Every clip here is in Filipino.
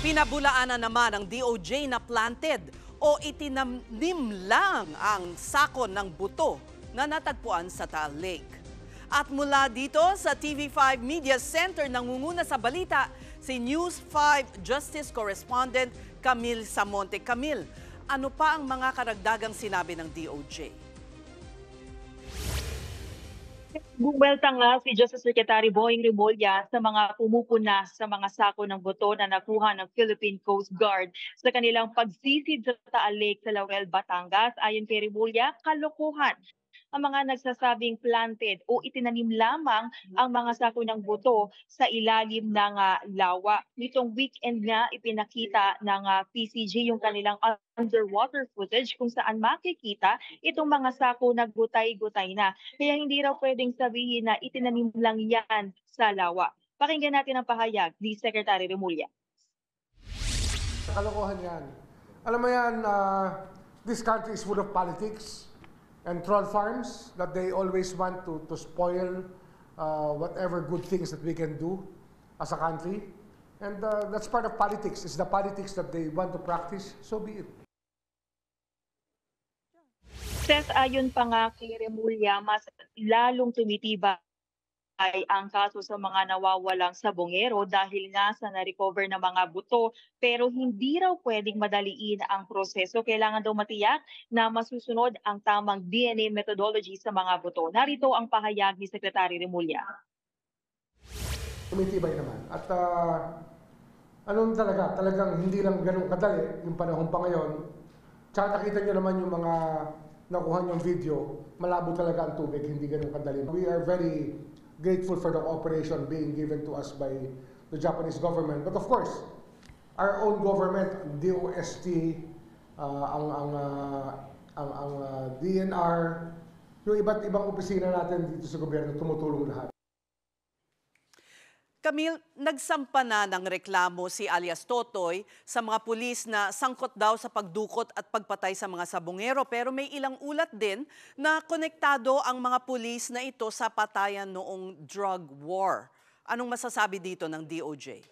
Pinabulaan na naman ng DOJ na planted o itinamnim lang ang sako ng buto na natagpuan sa Taal Lake. At mula dito sa TV5 Media Center nangunguna sa balita si News 5 Justice Correspondent Camille Samonte. Camille, ano pa ang mga karagdagang sinabi ng DOJ? Buwelta nga si Justice Secretary Boying Remulla sa mga pumupuna sa mga sako ng buto na nakuha ng Philippine Coast Guard sa kanilang pagsisid sa Taal Lake sa Laurel, Batangas. Ayon kay Remulla, kalokohan ang mga nagsasabing planted o itinanim lamang ang mga sako ng buto sa ilalim ng lawa. Nitong weekend nga ipinakita ng PCG yung kanilang underwater footage kung saan makikita itong mga sako na gutay-gutay na. Kaya hindi raw pwedeng sabihin na itinanim lang yan sa lawa. Pakinggan natin ang pahayag ni Secretary Remulla. Kalokohan yan. Alam mo yan, this country is full of politics and troll farms that they always want to spoil whatever good things that we can do as a country. And that's part of politics. It's the politics that they want to practice, so be it. Ayon pa nga kay Remulla, mas lalong tumitibay ang kaso sa mga nawawalang sabongero dahil nga sa na-recover na mga buto, pero hindi raw pwedeng madaliin ang proseso. Kailangan daw matiyak na masusunod ang tamang DNA methodology sa mga buto. Narito ang pahayag ni Secretary Remulla. Tumitibay naman. At talagang hindi lang ganun kadali yung panahon pa ngayon. Tsaka nakita nyo naman yung mga nakuha yung video, malabo talaga ang tubig, hindi ganun kadali. We are very grateful for the cooperation being given to us by the Japanese government. But of course, our own government, DOST, ang DNR, yung iba't ibang opisina natin dito sa gobyerno, tumutulong lahat. Camille, nagsampa na ng reklamo si alias Totoy sa mga pulis na sangkot daw sa pagdukot at pagpatay sa mga sabongero. Pero may ilang ulat din na konektado ang mga pulis na ito sa patayan noong drug war. Anong masasabi dito ng DOJ?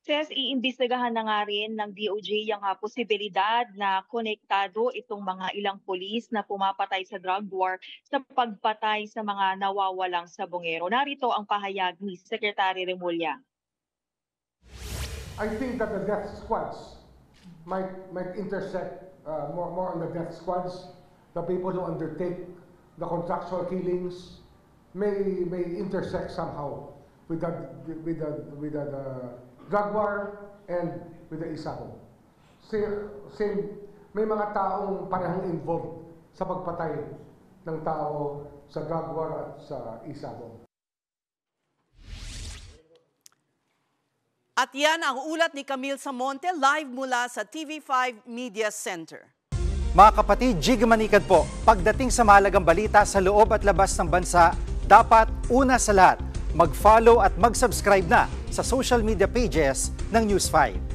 Iimbestigahan na nga rin ng DOJ ang posibilidad na konektado itong mga ilang pulis na pumapatay sa drug war sa pagpatay sa mga nawawalang sabongero. Narito ang pahayag ni Secretary Remulla. I think that the death squads might intersect more on the death squads. The people who undertake the contractual killings may intersect somehow with the drug war and with the isabong. May mga taong parehong involved sa pagpatay ng tao sa drug war at sa isabong. At yan ang ulat ni Camille Samonte live mula sa TV5 Media Center. Mga kapatid, Jig Manikad po. Pagdating sa mahalagang balita sa loob at labas ng bansa, dapat una sa lahat, mag-follow at mag-subscribe na sa social media pages ng News 5.